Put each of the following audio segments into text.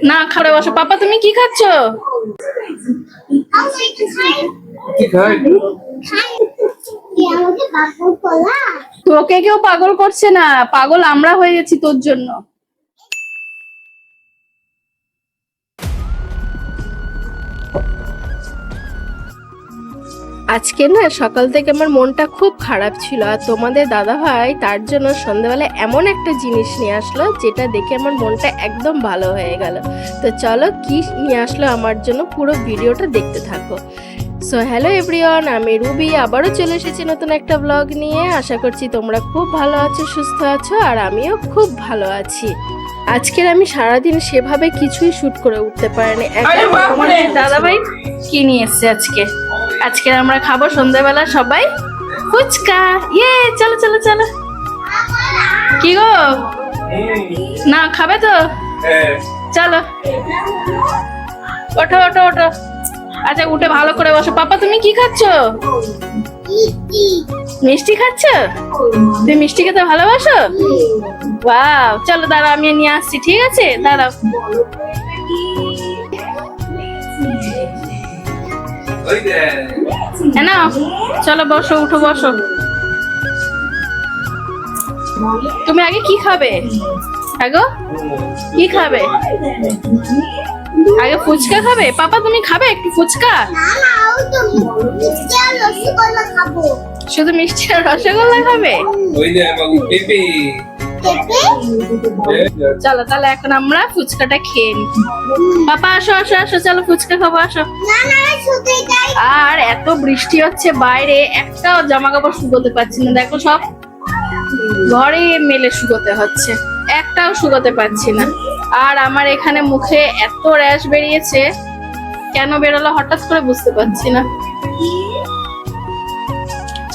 না খাবে বসো। পাপা তুমি কি খাচ্ছ? তোকে কেউ পাগল করছে না, পাগল আমরা হয়ে গেছি তোর জন্য। আজকে না সকাল থেকে আমার মনটা খুব খারাপ ছিল, আর তোমাদের দাদা ভাই তার জন্য সন্ধ্যাবেলা এমন একটা জিনিস নিয়ে আসলো যেটা দেখে আমার মনটা একদম ভালো হয়ে গেল। তো চলো কি নিয়ে আসলো আমার জন্য, পুরো ভিডিওটা দেখতে থাকো। সো হ্যালো এভরিওয়ান, আমি রুবি আবারও চলে এসেছি নতুন একটা ব্লগ নিয়ে। আশা করছি তোমরা খুব ভালো আছো, সুস্থ আছো, আর আমিও খুব ভালো আছি। আজকের আমি সারাদিন সেভাবে কিছুই শুট করে উঠতে পারিনি। তোমাদের দাদাভাই কি নিয়ে এসছে আজকে আমরা খাবো সন্ধ্যাবেলা সবাই ফুচকা। ইয়ে চলো চলো চলো। কি গো না খাবে তো? চলো ওঠো ওঠো ওঠো। আচ্ছা উঠে ভালো করে বসো। পাপা তুমি কি খাচ্ছ? মিষ্টি খাচ্ছ? তুমি মিষ্টি খেতে ভালোবাসো? ওয়াও, চলো দাঁড়াও আমি নিয়ে আসছি, ঠিক আছে দাঁড়াও। না চলো বসো, উঠো বসো। তুমি আগে কি খাবে? কি খাবে? আগে ফুচকা খাবে? পাপা তুমি খাবে একটু ফুচকা? শুধু মিষ্টি আর রসগোল্লা খাবে? চলো তাহলে এখন আমরা ফুচকাটা খেয়ে নিই। পাপা আসো আসো আসো, চলো ফুচকা খাবো আসো। আর এত বৃষ্টি হচ্ছে বাইরে, একটাও জামা কাপড় শুকোতে পারছি না। দেখো সব ঘরে মেলে শুকোতে হচ্ছে, একটাও শুকোতে পারছি না। আর আমার এখানে মুখে এত র্যাশ বেরিয়েছে, কেন বেরোলো হঠাৎ করে বুঝতে পারছি না।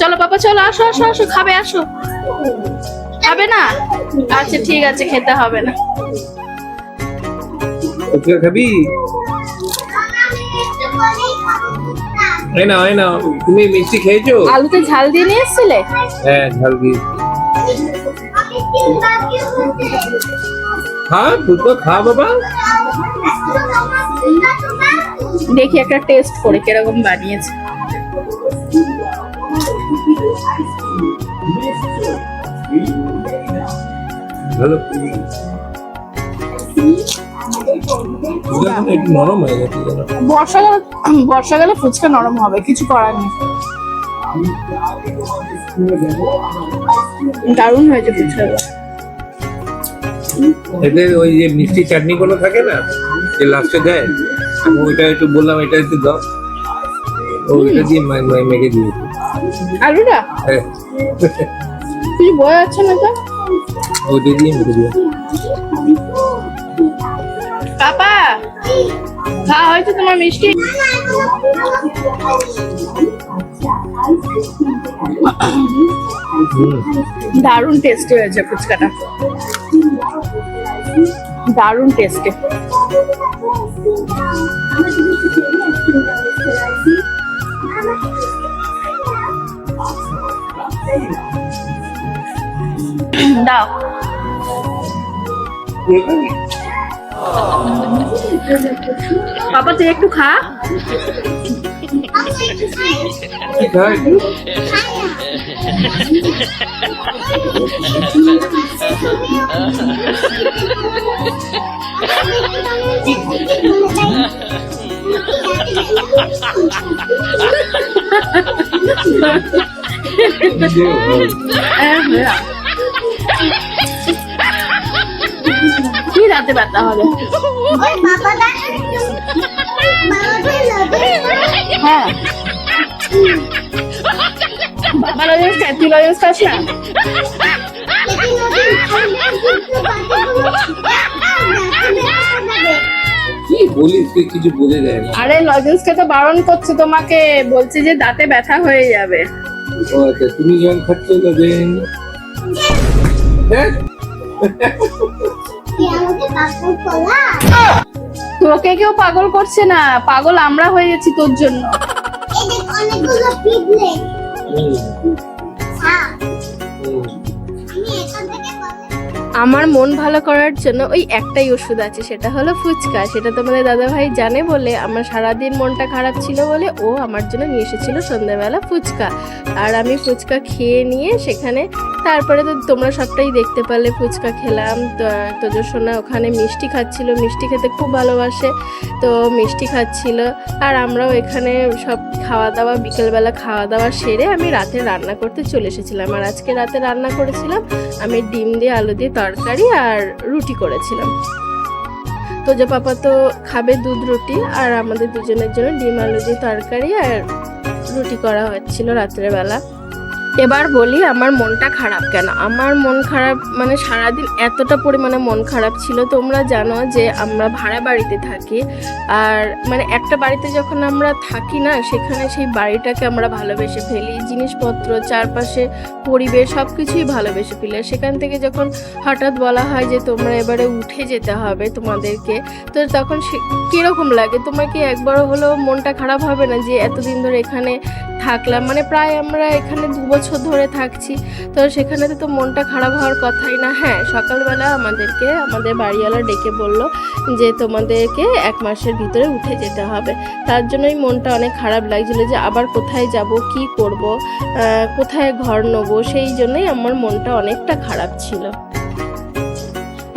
চলো পাপা চলো, আসো আসো আসো, খাবে আসো। খাবে না? আচ্ছা ঠিক আছে, খেতে হবে না। খাবি? তুমি মিষ্টি খেয়েছো? আলুতে ঝাল দিয়ে নিয়ে এসেছিলে? হ্যাঁ ঝাল দিয়ে। হ্যাঁ ফুচকা খা বাবা। দেখি একটা টেস্ট করে কিরকম বানিয়েছে। ভালো, একটু নরম হয়ে গেছে। বর্ষাকালে ফুচকা নরম হবে, কিছু করার নেই। দারুণ হয়েছে ফুচকাটা। এদের ওই যে মিষ্টি চাটনি গুলো থাকে না, যে লাস্টে দেয়, আমি ওইটা একটু বললাম এটা একটু দাও, ওইটা দিয়ে মেখে দিয়েছি আলুটা। হ্যাঁ কিছু বোঝা যাচ্ছে না তো, ওইটা দিয়ে মেখে দিও। পাপা খাওয়া হয়েছে তোমার মিষ্টি? দারুণ টেস্টি হয়েছে ফুচকাটা, দারুণ টেস্টি। দাও পাপা তুই একটু খা। কি রাতে ব্যথা হবে? হ্যাঁ বাবা লজেন্স খায়, তুই লজেন্স খাস না? কি বলিস তুই, কিছু বোঝা যায় না। আরে লজেন্স খেতে বারণ করছে তোমাকে, বলছে যে দাঁতে ব্যথা হয়ে যাবে। ও আচ্ছা, তুমি যখন খাচ্ছ লজেন্স। তোকে কেউ পাগল করছে না, পাগল আমরা হয়ে গেছি তোর জন্য। আমার মন ভালো করার জন্য ওই একটাই ওষুধ আছে, সেটা হলো ফুচকা। সেটা তোমাদের দাদাভাই জানে বলে, আমার সারাদিন মনটা খারাপ ছিল বলে ও আমার জন্য নিয়ে এসেছিল সন্ধ্যাবেলা ফুচকা। আর আমি ফুচকা খেয়ে নিয়ে সেখানে তারপরে তো তোমরা সবটাই দেখতে পারলে, ফুচকা খেলাম। তোজো সোনা ওখানে মিষ্টি খাচ্ছিল, মিষ্টি খেতে খুব ভালোবাসে, তো মিষ্টি খাচ্ছিল। আর আমরাও এখানে সব খাওয়া দাওয়া, বিকেলবেলা খাওয়া দাওয়া সেরে আমি রাতে রান্না করতে চলে এসেছিলাম। আর আজকে রাতে রান্না করেছিলাম আমি ডিম দিয়ে আলু দিয়ে তরকারি আর রুটি করেছিলাম। তোজো পাপা তো খাবে দুধ রুটি, আর আমাদের দুজনের জন্য ডিম আলু দিয়ে তরকারি আর রুটি করা হচ্ছিল রাত্রের বেলা। এবার বলি আমার মনটা খারাপ কেন। আমার মন খারাপ মানে সারাদিন এতটা পরিমাণে মন খারাপ ছিল। তোমরা জানো যে আমরা ভাড়া বাড়িতে থাকি, আর মানে একটা বাড়িতে যখন আমরা থাকি না, সেখানে সেই বাড়িটাকে আমরা ভালোবেসে ফেলি, জিনিসপত্র, চারপাশে পরিবেশ সব কিছুই ভালোবেসে ফেলি। সেখান থেকে যখন হঠাৎ বলা হয় যে তোমরা এবারে উঠে যেতে হবে তোমাদেরকে, তো তখন কীরকম লাগে? তোমার কি একবারও হলো মনটা খারাপ হবে না যে এতদিন ধরে এখানে থাকলাম, মানে প্রায় আমরা এখানে 2 বছর ধরে থাকছি, তো সেখানে তো মনটা খারাপ হওয়ার কথাই না। হ্যাঁ, সকালবেলা আমাদেরকে আমাদের বাড়িওয়ালা ডেকে বলল যে তোমাদেরকে 1 মাসের ভিতরে উঠে যেতে হবে। তার জন্যই মনটা অনেক খারাপ লাগছিল যে আবার কোথায় যাব, কি করব, কোথায় ঘর নেবো, সেই জন্যই আমার মনটা অনেকটা খারাপ ছিল।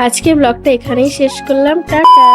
আজকে ব্লগটা এখানেই শেষ করলাম, টাটা।